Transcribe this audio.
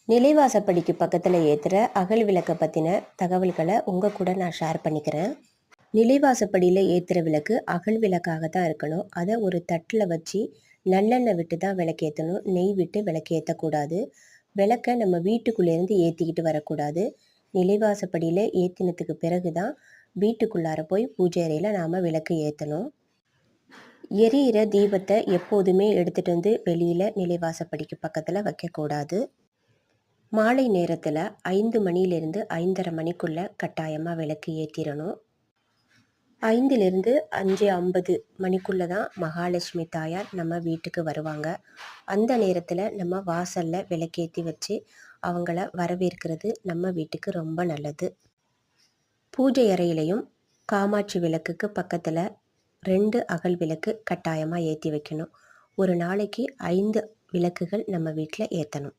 நிலைவாசப்படிக்கு பக்கத்தில் ஏற்றுற அகல் விளக்கை பற்றின தகவல்களை உங்கள் கூட நான் ஷேர் பண்ணிக்கிறேன். நிலைவாசப்படியில் ஏற்றுற விளக்கு அகல் விளக்காக தான் இருக்கணும். அதை ஒரு தட்டில் வச்சு நல்லெண்ணெய் விட்டு தான் விளக்கேற்றணும். நெய் விட்டு விளக்கு ஏற்றக்கூடாது. விளக்கை நம்ம வீட்டுக்குள்ளேருந்து ஏற்றிக்கிட்டு வரக்கூடாது. நிலைவாசப்படியில் ஏற்றினதுக்கு பிறகு தான் வீட்டுக்குள்ளார போய் பூஜை அறையில் நாம் விளக்கு ஏற்றணும். எரியிற தீபத்தை எப்போதுமே எடுத்துகிட்டு வந்து வெளியில் நிலைவாசப்படிக்கு பக்கத்தில் வைக்கக்கூடாது. மாலை நேரத்தில் 5 மணிலேருந்து 5:30 மணிக்குள்ளே கட்டாயமாக விளக்கு ஏற்றிடணும். 5லேருந்து 5:50 மணிக்குள்ளே தான் மகாலட்சுமி தாயார் நம்ம வீட்டுக்கு வருவாங்க. அந்த நேரத்தில் நம்ம வாசலில் விளக்கேற்றி வச்சு அவங்கள வரவேற்கிறது நம்ம வீட்டுக்கு ரொம்ப நல்லது. பூஜை அறையிலையும் காமாட்சி விளக்குக்கு பக்கத்தில் 2 அகல் விளக்கு கட்டாயமாக ஏற்றி வைக்கணும். ஒரு நாளைக்கு 5 விளக்குகள் நம்ம வீட்டில் ஏற்றணும்.